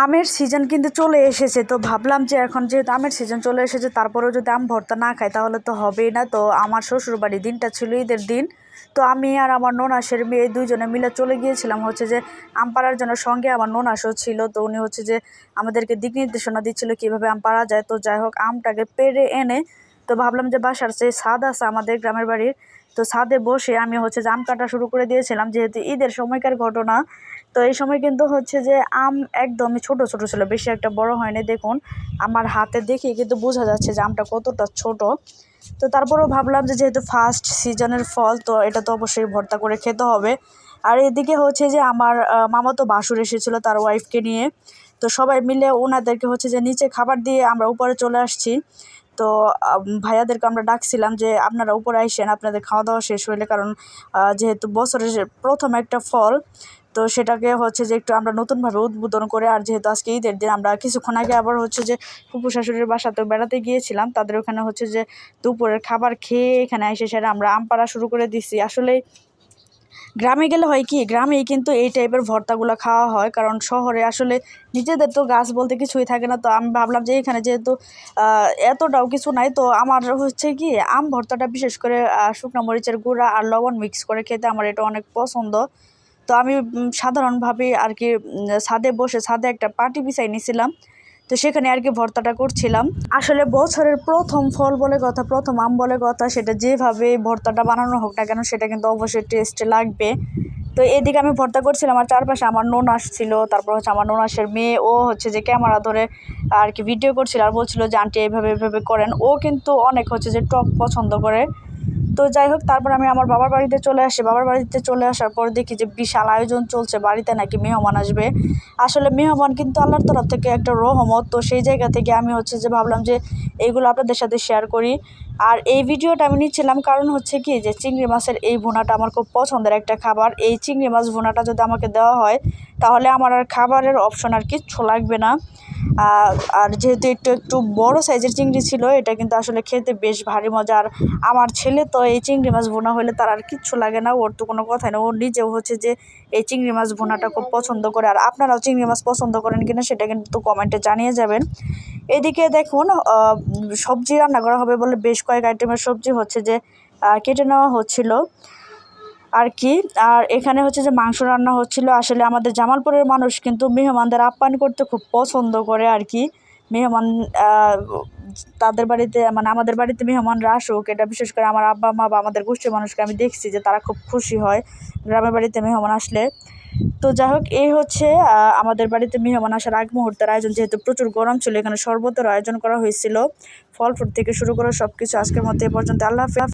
আমের সিজন কিন্তু চলে এসেছে, তো ভাবলাম যে এখন যেহেতু আমের সিজন চলে এসেছে তারপরেও যদি আম ভর্তা না খাই তাহলে তো হবেই না। তো আমার শ্বশুরবাড়ির দিনটা ছিল ঈদের দিন, তো আমি আর আমার ননাসের মেয়ে দুইজনে মিলে চলে গিয়েছিলাম হচ্ছে যে আম পাড়ার জন্য। সঙ্গে আমার ননাসও ছিল, তো উনি হচ্ছে যে আমাদেরকে দিক নির্দেশনা দিচ্ছিল কীভাবে আম পাড়া যায়। তো যাই হোক, আমটাকে পেড়ে এনে তো ভাবলাম যে বাসার যে ছাদ আছে আমাদের গ্রামের বাড়ির, তো ছাদে বসে আমি হচ্ছে যে আম কাটা শুরু করে দিয়েছিলাম, যেহেতু ঈদের সময়কার ঘটনা। তো এই সময় কিন্তু হচ্ছে যে আম একদমই ছোট ছোট ছিল, বেশি একটা বড় হয়নি। দেখুন আমার হাতে দেখে কিন্তু বোঝা যাচ্ছে যে আমটা কতটা ছোট। তো তারপরেও ভাবলাম যে যেহেতু ফার্স্ট সিজনের ফল, তো এটা তো অবশ্যই ভর্তা করে খেতে হবে। আর এদিকে হচ্ছে যে আমার মামাতো ভাসুর এসেছিলো তার ওয়াইফকে নিয়ে, তো সবাই মিলে ওনাদেরকে হচ্ছে যে নিচে খাবার দিয়ে আমরা উপরে চলে আসছি। তো ভাইয়াদেরকে আমরা ডাকছিলাম যে আপনারা উপরে আসেন আপনাদের খাওয়া দাওয়া শেষ হইলে, কারণ যেহেতু বছরের প্রথম একটা ফল, তো সেটাকে হচ্ছে যে একটু আমরা নতুনভাবে উদ্বোধন করে। আর যেহেতু আজকে ঈদের দিন, আমরা কিছুক্ষণ আগে আবার হচ্ছে যে ফুপু শাশুড়ির বাসাতেও বেড়াতে গিয়েছিলাম, তাদের ওখানে হচ্ছে যে দুপুরের খাবার খেয়ে এখানে এসে সেটা আমরা আম পাড়া শুরু করে দিছি। আসলে গ্রামে গেলে হয় কি, গ্রামেই কিন্তু এই টাইপের ভর্তাগুলো খাওয়া হয়, কারণ শহরে আসলে নিজেদের তো গাছ বলতে কিছুই থাকে না। তো আমি ভাবলাম যে এখানে যেহেতু এতটাও কিছু নাই, তো আমার হচ্ছে কি আম ভর্তাটা বিশেষ করে শুকনো মরিচের গুঁড়া আর লবণ মিক্স করে খেতে আমার এটা অনেক পছন্দ। তো আমি সাধারণভাবে আর কি ছাদে বসে ছাদে একটা পাটি বিছাই নিয়েছিলাম, তো সেখানে আর কি ভর্তাটা করছিলাম। আসলে বছরের প্রথম ফল বলে কথা, প্রথম আম বলে কথা, সেটা যেভাবে ভর্তাটা বানানো হোক না কেন সেটা কিন্তু অবশ্যই টেস্ট লাগবে। তো এদিকে আমি ভর্তা করছিলাম আর চারপাশে আমার ননাস ছিল, তারপর হচ্ছে আমার ননাসের মেয়ে, ও হচ্ছে যে ক্যামেরা ধরে আর কি ভিডিও করছিল আর বলছিল যে আন্টি এইভাবে এইভাবে করেন। ও কিন্তু অনেক হচ্ছে যে টক পছন্দ করে। তো যাই হোক, তারপর আমি আমার বাবার বাড়িতে চলে আসি। বাবার বাড়িতে চলে আসার পর দেখি যে বিশাল আয়োজন চলছে, বাড়িতে নাকি মেহমান আসবে। আসলে মেহমান কিন্তু আল্লাহর তরফ থেকে একটা রহমত। তো সেই জায়গা থেকে আমি হচ্ছে যে ভাবলাম যে এইগুলো আপনাদের সাথে শেয়ার করি। আর এই ভিডিওটা আমি নিচ্ছিলাম কারণ হচ্ছে কি যে চিংড়ি মাছের এই ভুনাটা আমার খুব পছন্দের একটা খাবার। এই চিংড়ি মাছ ভুনাটা যদি আমাকে দেওয়া হয় তাহলে আমার আর খাবারের অপশন আর কিচ্ছু লাগবে না। আর যেহেতু একটু একটু বড় সাইজের চিংড়ি ছিল, এটা কিন্তু আসলে খেতে বেশ ভারী মজা। আর আমার ছেলে তো এই চিংড়ি মাছ ভুনা হলে তার আর কিচ্ছু লাগে না, ওর তো কোনো কথাই না। ও নিজেও হচ্ছে যে এই চিংড়ি মাছ ভুনাটা খুব পছন্দ করে। আর আপনারাও চিংড়ি মাছ পছন্দ করেন কিনা সেটা কিন্তু কমেন্টে জানিয়ে যাবেন। এদিকে দেখুন সবজি রান্না করা হবে বলে বেশ কয়েক আইটেমের সবজি হচ্ছে যে কেটে নেওয়া হচ্ছিল আর কি। আর এখানে হচ্ছে যে মাংস রান্না হচ্ছিল। আসলে আমাদের জামালপুরের মানুষ কিন্তু মেহমানদের আপ্যায়ন করতে খুব পছন্দ করে আর কি। মেহমান তাদের বাড়িতে মানে আমাদের বাড়িতে মেহমানরা আসুক, এটা বিশেষ করে আমার আব্বা মা বা আমাদের গোষ্ঠীর মানুষকে আমি দেখছি যে তারা খুব খুশি হয় গ্রামের বাড়িতে মেহমান আসলে। তো যাই হোক, এই হচ্ছে আমাদের বাড়িতে মেহমান আসার আগ মুহূর্তের আয়োজন। যেহেতু প্রচুর গরম ছিল, এখানে শরবতের আয়োজন করা হয়েছিল। ফল ফ্রুট থেকে শুরু করে সব কিছু। আজকের মতো এ পর্যন্ত। আল্লাহ হাফেজ।